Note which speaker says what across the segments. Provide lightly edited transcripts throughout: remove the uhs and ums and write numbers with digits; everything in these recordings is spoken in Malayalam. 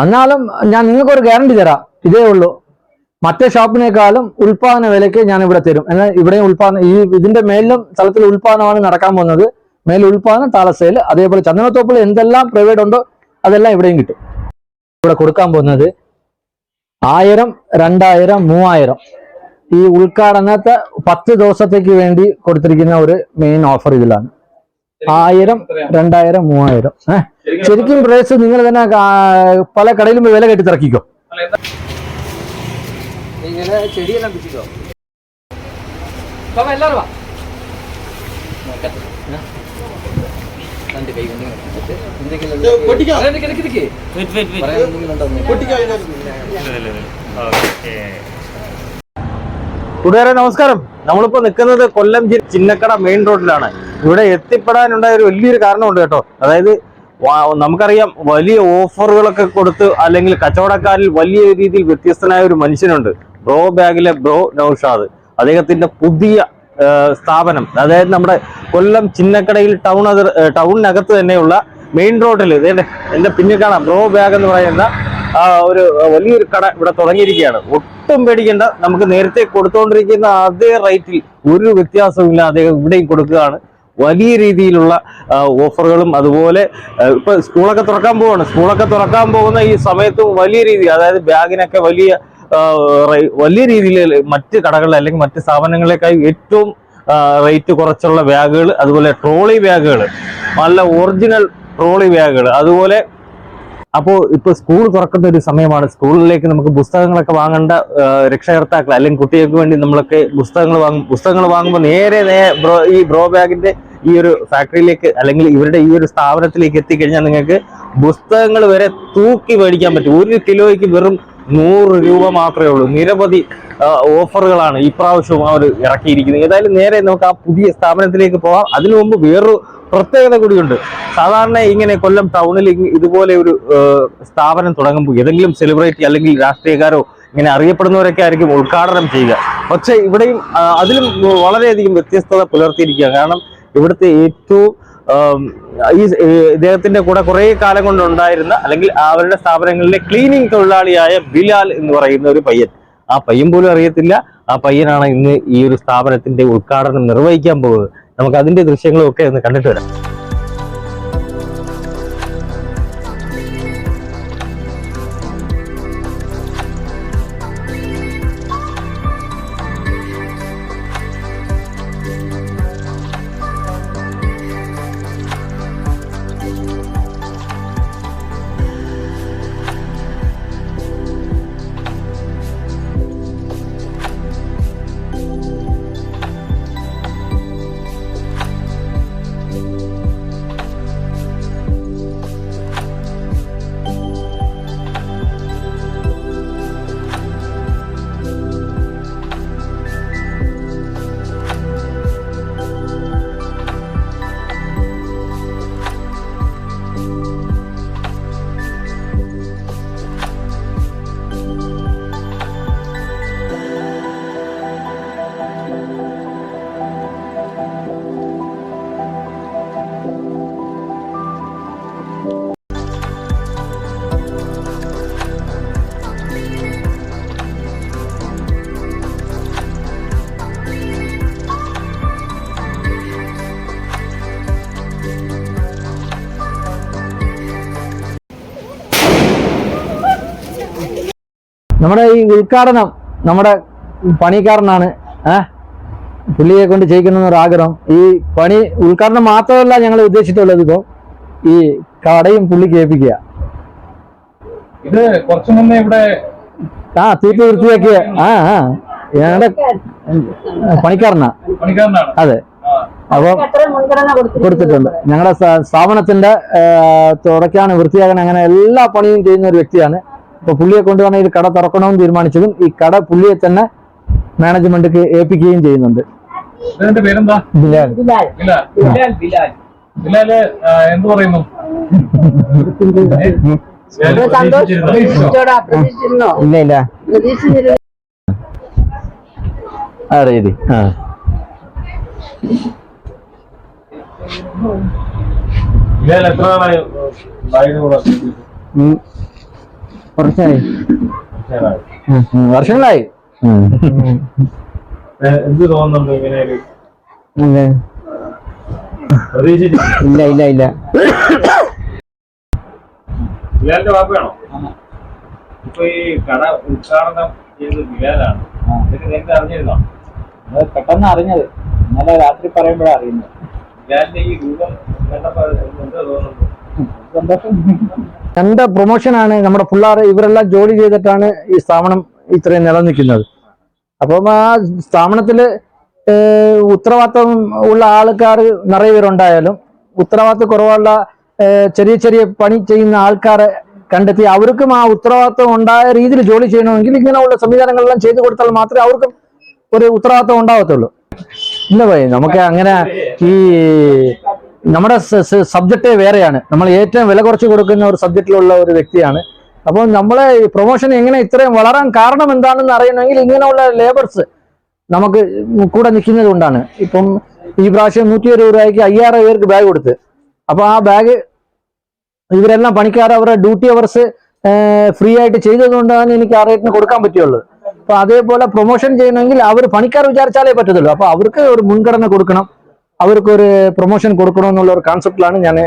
Speaker 1: എന്നാലും ഞാൻ നിങ്ങൾക്കൊരു ഗ്യാരണ്ടി തരാം, ഇതേ ഉള്ളൂ. മറ്റേ ഷോപ്പിനേക്കാളും ഉൽപാദന വിലയ്ക്ക് ഞാൻ ഇവിടെ തരും. എന്നാൽ ഇവിടെയും ഉൽപാദനം, ഇതിന്റെ മേലിലും സ്ഥലത്തിൽ ഉൽപാദനമാണ് നടക്കാൻ പോകുന്നത്. മേൽ ഉൽപാദനം, താഴെ സെയിൽ. അതേപോലെ ചന്ദനത്തോപ്പിൽ എന്തെല്ലാം പ്രൈവേറ്റ് ഉണ്ടോ അതെല്ലാം ഇവിടെയും കിട്ടും. ഇവിടെ കൊടുക്കാൻ പോകുന്നത് 1000, 2000, 3000 ഈ ഉദ്ഘാടനത്തെ 10 ദിവസത്തേക്ക് വേണ്ടി കൊടുത്തിരിക്കുന്ന ഒരു മെയിൻ ഓഫർ ഇതിലാണ്. 1000, 2000, 3000. ശരിക്കും പ്രൈസ് നിങ്ങൾ തന്നെ പല കടയിലും വില കെട്ടി തിറക്കിക്കോ. ചെടിയെല്ലാം പിടിച്ചോ. എല്ലാവരും കൂട്ടുകാരെ നമസ്കാരം. നമ്മളിപ്പോ നിൽക്കുന്നത് കൊല്ലം ചിന്നക്കട മെയിൻ റോഡിലാണ്. ഇവിടെ എത്തിപ്പെടാനുണ്ടായ ഒരു വലിയൊരു കാരണമുണ്ട് കേട്ടോ. അതായത് നമുക്കറിയാം, വലിയ ഓഫറുകളൊക്കെ കൊടുത്ത് അല്ലെങ്കിൽ കച്ചവടക്കാരിൽ വലിയ രീതിയിൽ വ്യത്യസ്തനായ ഒരു മനുഷ്യനുണ്ട്. ബ്രോ ബാഗിലെ ബ്രോ നൗഷാദ്. അദ്ദേഹത്തിന്റെ പുതിയ സ്ഥാപനം, അതായത് നമ്മുടെ കൊല്ലം ചിന്നക്കടയിൽ ടൗണിനകത്ത് തന്നെയുള്ള മെയിൻ റോഡിൽ എന്റെ പിന്നെ കാണാം ബ്രോ ബാഗ് എന്ന് പറയുന്ന ഒരു വലിയൊരു കട ഇവിടെ തുടങ്ങിയിരിക്കുകയാണ്. ഒട്ടും പേടിക്കേണ്ട, നമുക്ക് നേരത്തെ കൊടുത്തുകൊണ്ടിരിക്കുന്ന അതേ റേറ്റിൽ ഒരു വ്യത്യാസവും അദ്ദേഹം ഇവിടെയും കൊടുക്കുകയാണ്. വലിയ രീതിയിലുള്ള ഓഫറുകളും അതുപോലെ ഇപ്പൊ സ്കൂളൊക്കെ തുറക്കാൻ പോവാണ്. സ്കൂളൊക്കെ തുറക്കാൻ പോകുന്ന ഈ സമയത്തും വലിയ രീതിയിൽ, അതായത് ബാഗിനൊക്കെ വലിയ രീതിയിൽ മറ്റ് കടകളിൽ അല്ലെങ്കിൽ മറ്റ് സ്ഥാപനങ്ങളെക്കായി ഏറ്റവും റേറ്റ് കുറച്ചുള്ള ബാഗുകൾ, അതുപോലെ ട്രോളി ബാഗുകൾ, നല്ല ഒറിജിനൽ ട്രോളി ബാഗുകൾ. അതുപോലെ അപ്പോൾ ഇപ്പൊ സ്കൂൾ തുറക്കുന്ന ഒരു സമയമാണ്. സ്കൂളിലേക്ക് നമുക്ക് പുസ്തകങ്ങളൊക്കെ വാങ്ങേണ്ട രക്ഷകർത്താക്കൾ അല്ലെങ്കിൽ കുട്ടികൾക്ക് വേണ്ടി നമ്മളൊക്കെ പുസ്തകങ്ങൾ വാങ്ങുമ്പോൾ നേരെ ഈ ബ്രോ ബാഗിന്റെ ഈ ഒരു ഫാക്ടറിയിലേക്ക് അല്ലെങ്കിൽ ഇവരുടെ ഈ ഒരു സ്ഥാപനത്തിലേക്ക് എത്തിക്കഴിഞ്ഞാൽ നിങ്ങൾക്ക് പുസ്തകങ്ങൾ വരെ തൂക്കി മേടിക്കാൻ പറ്റും. 1 കിലോയ്ക്ക് വെറും 100 രൂപ മാത്രമേ ഉള്ളൂ. നിരവധി ഓഫറുകളാണ് ഈ പ്രാവശ്യവും അവർ ഇറക്കിയിരിക്കുന്നത്. ഏതായാലും നേരെ നമുക്ക് ആ പുതിയ സ്ഥാപനത്തിലേക്ക് പോകാം. അതിനു മുമ്പ് വേറൊരു പ്രത്യേകത കൂടിയുണ്ട്. സാധാരണ ഇങ്ങനെ കൊല്ലം ടൗണിൽ ഇതുപോലെ ഒരു സ്ഥാപനം തുടങ്ങുമ്പോൾ ഏതെങ്കിലും സെലിബ്രിറ്റി അല്ലെങ്കിൽ രാഷ്ട്രീയക്കാരോ ഇങ്ങനെ അറിയപ്പെടുന്നവരൊക്കെ ആയിരിക്കും ഉദ്ഘാടനം ചെയ്യുക. പക്ഷെ ഇവിടെയും അതിലും വളരെയധികം വ്യത്യസ്തത പുലർത്തിയിരിക്കുക. കാരണം ഇവിടുത്തെ ഏറ്റവും ഇദ്ദേഹത്തിന്റെ കൂടെ കുറെ കാലം കൊണ്ടുണ്ടായിരുന്ന അല്ലെങ്കിൽ അവരുടെ സ്ഥാപനങ്ങളിലെ ക്ലീനിങ് തൊഴിലാളിയായ ബിലാൽ എന്ന് പറയുന്ന ഒരു പയ്യൻ, ആ പയ്യൻ പോലും അറിയത്തില്ല ആ പയ്യനാണ് ഇന്ന് ഈ ഒരു സ്ഥാപനത്തിന്റെ ഉദ്ഘാടനം നിർവഹിക്കാൻ പോകുന്നത്. നമുക്ക് അതിന്റെ ദൃശ്യങ്ങളും ഒക്കെ ഒന്ന് കണ്ടിട്ട് വരാം. നമ്മുടെ ഈ ഉദ്ഘാടനം നമ്മുടെ പണിക്കാരനാണ്, പുള്ളിയെ കൊണ്ട് ചെയ്യിക്കണമെന്നൊരു ആഗ്രഹം. ഈ പണി ഉദ്ഘാടനം മാത്രമല്ല ഞങ്ങൾ ഉദ്ദേശിച്ചിട്ടുള്ളത്, ഇപ്പോ ഈ കടയും പുള്ളിക്ക് ഏൽപ്പിക്കുക.
Speaker 2: ഇത് കുറച്ചു മുന്നേ ഇവിടെ
Speaker 1: തൂത്ത് വൃത്തിയാക്കിയ ഞങ്ങളുടെ പണിക്കാരനാ. അതെ, അപ്പൊ കൊടുത്തിട്ടുണ്ട്. ഞങ്ങളുടെ സ്ഥാപനത്തിന്റെ തുടക്കാണ്, വൃത്തിയാക്കാൻ, അങ്ങനെ എല്ലാ പണിയും ചെയ്യുന്ന ഒരു വ്യക്തിയാണ്. അപ്പൊ പുള്ളിയെ കൊണ്ടുവന്ന ഈ കട തുറക്കണമെന്ന് തീരുമാനിച്ചതും ഈ കട പുള്ളിയെ തന്നെ മാനേജ്മെന്റിക്ക് ഏൽപ്പിക്കുകയും ചെയ്യുന്നുണ്ട്. ബിലാൽ.
Speaker 2: എന്ത് പറയുന്നു?
Speaker 1: ഇല്ല അതെ ഇത്
Speaker 3: കുറച്ചായി
Speaker 1: വർഷങ്ങളായി.
Speaker 2: എന്ത് തോന്നുന്നുണ്ട് ഇങ്ങനെ ഒരു
Speaker 3: അതെ.
Speaker 2: പ്രതീക്ഷിച്ചു?
Speaker 3: ഇല്ല ഇല്ല ഇല്ല.
Speaker 2: ബിലാലിന്റെ വാപ്പയാണോ? ഇപ്പൊ ഈ കട ഉദ്ഘാടനം ചെയ്തത് ബിലാലാണ്. ഇതൊക്കെ നേരത്തെ അറിഞ്ഞിരുന്നോ?
Speaker 3: പെട്ടെന്ന് അറിഞ്ഞത്, ഇന്നലെ രാത്രി പറയുമ്പോഴാണ് അറിയുന്നത്.
Speaker 2: ബിലാലിന്റെ ഈ രൂപം കണ്ടപ്പോ എന്താ തോന്നുന്നുണ്ട്?
Speaker 3: സന്തോഷം.
Speaker 1: എന്റെ പ്രൊമോഷനാണ്. നമ്മുടെ പിള്ളേർ ഇവരെല്ലാം ജോലി ചെയ്തിട്ടാണ് ഈ സ്ഥാപനം ഇത്രയും നിലനിൽക്കുന്നത്. അപ്പം ആ സ്ഥാപനത്തില് ഉത്തരവാദിത്തം ഉള്ള ആൾക്കാർ നിറയെ പേരുണ്ടായാലും ഉത്തരവാദിത്തം കുറവുള്ള ചെറിയ ചെറിയ പണി ചെയ്യുന്ന ആൾക്കാരെ കണ്ടെത്തി അവർക്കും ആ ഉത്തരവാദിത്തം ഉണ്ടായ രീതിയിൽ ജോലി ചെയ്യണമെങ്കിൽ ഇങ്ങനെയുള്ള സംവിധാനങ്ങളെല്ലാം ചെയ്തു കൊടുത്താൽ മാത്രമേ അവർക്കും ഒരു ഉത്തരവാദിത്തം ഉണ്ടാവത്തുള്ളൂ. ഇല്ല ഭയ, നമുക്ക് അങ്ങനെ ഈ നമ്മുടെ സബ്ജക്റ്റ് വേറെയാണ്. നമ്മൾ ഏറ്റവും വില കുറച്ച് കൊടുക്കുന്ന ഒരു സബ്ജക്റ്റിലുള്ള ഒരു വ്യക്തിയാണ്. അപ്പോൾ നമ്മളെ ഈ പ്രൊമോഷൻ എങ്ങനെ ഇത്രയും വളരാൻ കാരണം എന്താണെന്ന് അറിയണമെങ്കിൽ ഇങ്ങനെയുള്ള ലേബേഴ്സ് നമുക്ക് കൂടെ നിൽക്കുന്നത് കൊണ്ടാണ്. ഇപ്പം ഈ പ്രാവശ്യം 120 രൂപയ്ക്ക് 5000 പേർക്ക് ബാഗ് കൊടുത്ത്, അപ്പൊ ആ ബാഗ് ഇവരെല്ലാം പണിക്കാർ അവരുടെ ഡ്യൂട്ടി അവേഴ്സ് ഫ്രീ ആയിട്ട് ചെയ്തതുകൊണ്ടാണ് എനിക്ക് ആ റേറ്റിന് കൊടുക്കാൻ പറ്റുള്ളൂ. അപ്പൊ അതേപോലെ പ്രൊമോഷൻ ചെയ്യണമെങ്കിൽ അവർ പണിക്കാർ വിചാരിച്ചാലേ പറ്റത്തുള്ളൂ. അപ്പൊ അവർക്ക് ഒരു മുൻഗണന കൊടുക്കണം, അവർക്ക് ഒരു പ്രൊമോഷൻ കൊടുക്കണം എന്നുള്ള ഒരു കോൺസെപ്റ്റിലാണ് ഞാൻ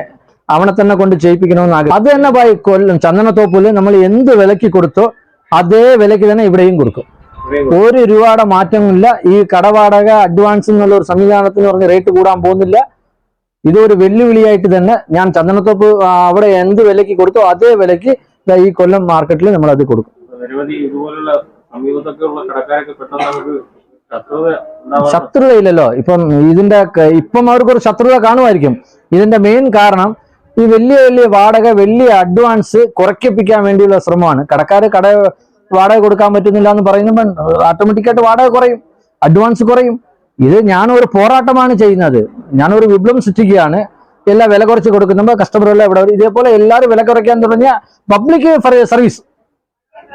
Speaker 1: അവനെ തന്നെ കൊണ്ട് ചെയ്യിപ്പിക്കണമെന്ന് ആഗ്രഹം. അത് തന്നെ ഭായി കൊല്ലം ചന്ദനത്തോപ്പില് നമ്മൾ എന്ത് വിലക്ക് കൊടുത്തോ അതേ വിലക്ക് തന്നെ ഇവിടെയും കൊടുക്കും. 1 രൂപയുടെ മാറ്റമില്ല. ഈ കടവാടക അഡ്വാൻസ് എന്നുള്ള ഒരു സംവിധാനത്തിന് പറഞ്ഞ് റേറ്റ് കൂടാൻ പോകുന്നില്ല. ഇതൊരു വെല്ലുവിളിയായിട്ട് തന്നെ ഞാൻ ചന്ദനത്തോപ്പ് അവിടെ എന്ത് വിലക്ക് കൊടുത്തോ അതേ വിലക്ക് ഈ കൊല്ലം മാർക്കറ്റിൽ നമ്മൾ അത് കൊടുക്കും.
Speaker 2: നിരവധി ഇതുപോലുള്ള സമീപത്തൊക്കെ ഉള്ള കടക്കാരൊക്കെ പെട്ടെന്ന് നമുക്ക്
Speaker 1: ശത്രുതയില്ലല്ലോ. ഇപ്പം അവർക്ക് ഒരു ശത്രുത കാണുമായിരിക്കും. ഇതിന്റെ മെയിൻ കാരണം ഈ വലിയ വലിയ വാടക, വലിയ അഡ്വാൻസ് കുറയ്ക്കിപ്പിക്കാൻ വേണ്ടിയുള്ള ശ്രമമാണ്. കടക്കാര് കട വാടക കൊടുക്കാൻ പറ്റുന്നില്ല എന്ന് പറയുമ്പോൾ ഓട്ടോമാറ്റിക്കായിട്ട് വാടക കുറയും, അഡ്വാൻസ് കുറയും. ഇത് ഞാനൊരു പോരാട്ടമാണ് ചെയ്യുന്നത്. ഞാനൊരു വിപ്ലവം സൃഷ്ടിക്കുകയാണ്. എല്ലാം വില കുറച്ച് കൊടുക്കുമ്പോൾ കസ്റ്റമറെല്ലാം ഇവിടെ വരും. ഇതേപോലെ എല്ലാവരും വില കുറയ്ക്കാൻ തുടങ്ങിയ പബ്ലിക് സർവീസ്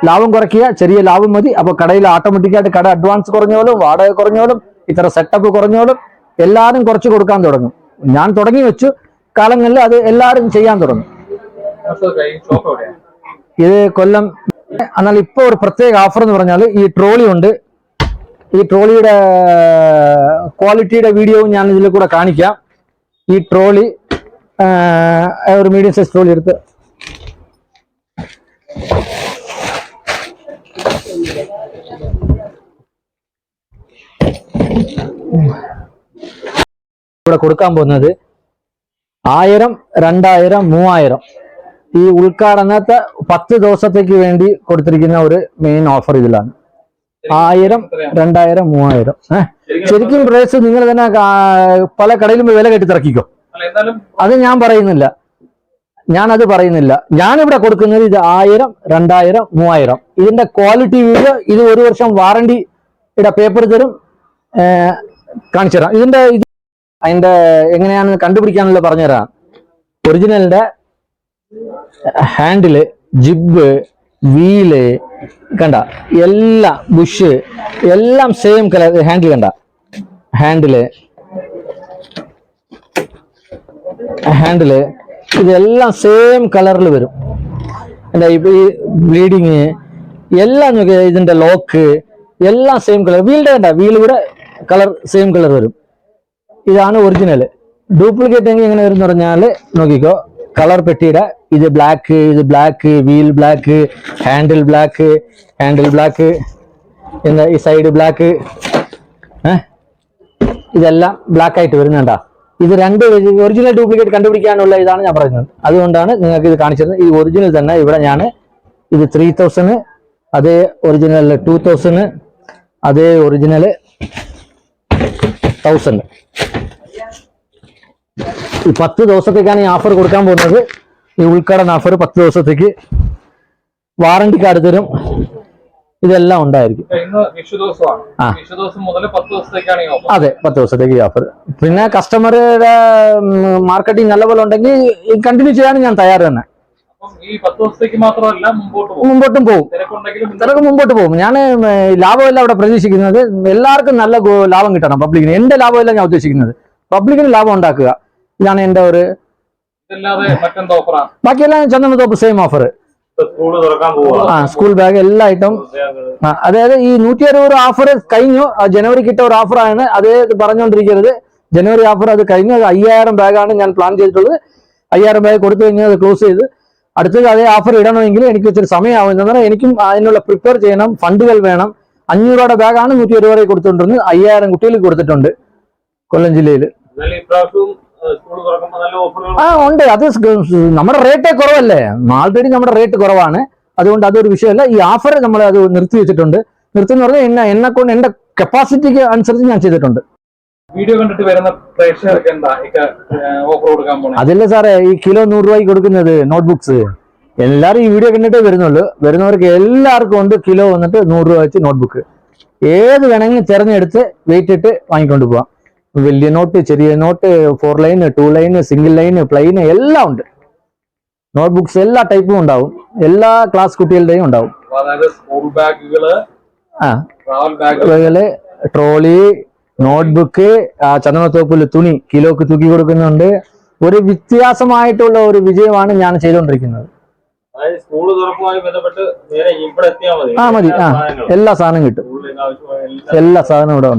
Speaker 1: ലാഭം കുറയ്ക്കുക, ചെറിയ ലാഭം മതി. അപ്പൊ കടയിൽ ഓട്ടോമാറ്റിക്കായിട്ട് കട അഡ്വാൻസ് കുറഞ്ഞോളും, വാടക കുറഞ്ഞോളും, ഇത്ര സെറ്റപ്പ് കുറഞ്ഞോളും, എല്ലാവരും കുറച്ച് കൊടുക്കാൻ തുടങ്ങും. ഞാൻ തുടങ്ങി വെച്ചു, കാലങ്ങളിൽ അത് എല്ലാവരും ചെയ്യാൻ തുടങ്ങും. ഇത് കൊല്ലം. എന്നാൽ ഇപ്പൊ ഒരു പ്രത്യേക ഓഫർ എന്ന് പറഞ്ഞാൽ ഈ ട്രോളി ഉണ്ട്. ഈ ട്രോളിയുടെ ക്വാളിറ്റിയുടെ വീഡിയോവും ഞാൻ ഇതിൽ കൂടെ കാണിക്കാം. ഈ ട്രോളി ഒരു മീഡിയം സൈസ് ട്രോളി എടുത്ത് ഇവിടെ കൊടുക്കാൻ പോകുന്നത് 1000, 2000, 3000 ഈ ഉദ്ഘാടനത്തെ 10 ദിവസത്തേക്ക് വേണ്ടി കൊടുത്തിരിക്കുന്ന ഒരു മെയിൻ ഓഫർ ഇതിലാണ്. 1000, 2000, 3000. ശരിക്കും പ്രൈസ് നിങ്ങൾ തന്നെ പല കടയിലും വില കെട്ടിത്തിറക്കിക്കോ. അത് ഞാൻ പറയുന്നില്ല, ഞാനത് പറയുന്നില്ല. ഞാനിവിടെ കൊടുക്കുന്നത് ഇത് 1000, 2000, 3000. ഇതിന്റെ ക്വാളിറ്റി വീഡിയോ, ഇത് 1 വർഷം വാറണ്ടിയുടെ പേപ്പർ തരും, കാണിച്ചു തരാം. അതിന്റെ എങ്ങനെയാണെന്ന് കണ്ടുപിടിക്കാനുള്ള പറഞ്ഞുതരാം. ഒറിജിനലിന്റെ ഹാൻഡില്, ജിബ്, വീല് കണ്ട, എല്ലാം ബുഷ് എല്ലാം സെയിം കളർ. ഹാൻഡിൽ കണ്ട, ഹാൻഡില് ഇതെല്ലാം സെയിം കളറിൽ വരും. എന്താ ഈ ബ്ലീഡിങ് എല്ലാം നോക്കിയ, ഇതിന്റെ ലോക്ക് എല്ലാം സെയിം കളർ. വീലിന്റെ കണ്ട, വീല് കൂടെ കളർ സെയിം കളർ വരും. ഇതാണ് ഒറിജിനൽ. ഡ്യൂപ്ലിക്കേറ്റ് എങ്കിൽ എങ്ങനെ വരും എന്ന് പറഞ്ഞാൽ നോക്കിക്കോ, കളർ പെട്ടിയുടെ ഇത് black, wheel black, handle black, എന്താ ഈ സൈഡ് ബ്ലാക്ക്, ഇതെല്ലാം ബ്ലാക്ക് ആയിട്ട് വരുന്നുണ്ടാ. ഇത് രണ്ട് ഒറിജിനൽ ഡ്യൂപ്ലിക്കേറ്റ് കണ്ടുപിടിക്കാനുള്ള ഇതാണ് ഞാൻ പറയുന്നത്. അതുകൊണ്ടാണ് നിങ്ങൾക്ക് ഇത് കാണിച്ചത്. ഈ ഒറിജിനൽ തന്നെ ഇവിടെ ഞാൻ ഇത് 3000, അതേ ഒറിജിനൽ 2000, അതേ ഒറിജിനൽ 1000. ഈ 10 ദിവസത്തേക്കാണ് ഈ ഓഫർ കൊടുക്കാൻ പോകുന്നത്. ഈ ഉദ്ഘാടന ഓഫർ 10 ദിവസത്തേക്ക്. വാറണ്ടി കാർഡ് തരും, ഇതെല്ലാം ഉണ്ടായിരിക്കും. അതെ, 10 ദിവസത്തേക്ക് ഈ ഓഫർ. പിന്നെ കസ്റ്റമറുടെ മാർക്കറ്റിംഗ് നല്ലപോലെ ഉണ്ടെങ്കിൽ കണ്ടിന്യൂ ചെയ്യാൻ ഞാൻ തയ്യാറ് തന്നെ. മുമ്പോട്ടും പോകും, തിരക്ക് മുമ്പോട്ട് പോകും. ഞാൻ ലാഭമല്ല അവിടെ പ്രതീക്ഷിക്കുന്നത്, എല്ലാവർക്കും നല്ല ലാഭം കിട്ടണം. പബ്ലിക്കിന് എന്റെ ലാഭമല്ല ഞാൻ ഉദ്ദേശിക്കുന്നത്, പബ്ലിക്കിന് ലാഭം ഉണ്ടാക്കുക. ഇതാണ് എന്റെ ഒരു. ബാക്കിയെല്ലാം ചന്ദനത്തോപ്പ് സെയിം ഓഫർ.
Speaker 2: സ്കൂള് തുറക്കാൻ പോവാ.
Speaker 4: സ്കൂൾ ബാഗ് എല്ലാ ഐറ്റം. അതായത് ഈ 160 ഓഫർ കഴിഞ്ഞു. ജനുവരി കിട്ട ഒരു ഓഫറാണ് അത് പറഞ്ഞുകൊണ്ടിരിക്കരുത്. ജനുവരി ഓഫർ അത് കഴിഞ്ഞു. 5000 ബാഗാണ് ഞാൻ പ്ലാൻ ചെയ്തിട്ടുള്ളത്. 5000 ബാഗ് കൊടുത്തു കഴിഞ്ഞാൽ അത് ക്ലോസ് ചെയ്ത് അടുത്തത് അതേ ഓഫർ ഇടണമെങ്കിൽ എനിക്ക് ഇച്ചിരി സമയമാവും. എന്ന് പറഞ്ഞാൽ എനിക്കും അതിനുള്ള പ്രിപ്പയർ ചെയ്യണം, ഫണ്ടുകൾ വേണം. 500 ബാഗാണ് 120 കൊടുത്തുകൊണ്ടിരുന്നത്. 5000 കുട്ടികൾക്ക് കൊടുത്തിട്ടുണ്ട് കൊല്ലം ജില്ലയിൽ. ഉണ്ട്. അത് നമ്മുടെ റേറ്റേ കുറവല്ലേ, ആൾറെഡി നമ്മുടെ റേറ്റ് കുറവാണ്. അതുകൊണ്ട് അതൊരു വിഷയമല്ല. ഈ ഓഫർ നമ്മൾ അത് നിർത്തി വെച്ചിട്ടുണ്ട്. നിർത്തി എന്ന് പറഞ്ഞാൽ എന്നെ കൊണ്ട് എന്റെ കപ്പാസിറ്റിക്ക് അനുസരിച്ച് ഞാൻ ചെയ്തിട്ടുണ്ട്.
Speaker 3: വീഡിയോ കണ്ടിട്ട് വരുന്ന പ്രേക്ഷകർക്ക് എന്താ ഓഫർ കൊടുക്കാൻ പോകുന്നത്?
Speaker 4: അതില്ല സാറേ, ഈ കിലോ 100 രൂപയ്ക്ക് കൊടുക്കുന്നത് നോട്ട്ബുക്സ് എല്ലാവരും ഈ വീഡിയോ കണ്ടിട്ടേ വരുന്നുള്ളൂ. വരുന്നവർക്ക് എല്ലാവർക്കും ഉണ്ട് കിലോ വന്നിട്ട് 100 രൂപ വെച്ച് നോട്ട്ബുക്ക്. ഏത് വേണമെങ്കിലും തിരഞ്ഞെടുത്ത് വെയിറ്റ് ഇട്ട് വാങ്ങിക്കൊണ്ട് പോവാം. വലിയ നോട്ട്, ചെറിയ note, 4 line, 2 line, single line, plain എല്ലാം ഉണ്ട്. നോട്ട്ബുക്സ് എല്ലാ ടൈപ്പും ഉണ്ടാവും. എല്ലാ ക്ലാസ് കുട്ടികളുടെയും ഉണ്ടാവും.
Speaker 3: സ്കൂൾ ബാഗുകള്, ട്രാവൽ
Speaker 4: ബാഗുകള്, ട്രോളി, നോട്ട്ബുക്ക്, ചന്ദനത്തോപ്പിൽ തുണി കിലോക്ക് തൂക്കി കൊടുക്കുന്നുണ്ട്. ഒരു വ്യത്യാസമായിട്ടുള്ള ഒരു വിജയമാണ് ഞാൻ ചെയ്തുകൊണ്ടിരിക്കുന്നത്.
Speaker 2: സ്കൂള് തുറപ്പുമായി ബന്ധപ്പെട്ട് നേരെ ഇവിടെ എത്തിയാൽ മതി.
Speaker 4: മതി. എല്ലാ സാധനവും കിട്ടും. എല്ലാ സാധനവും ഇവിടെ ഉണ്ട്.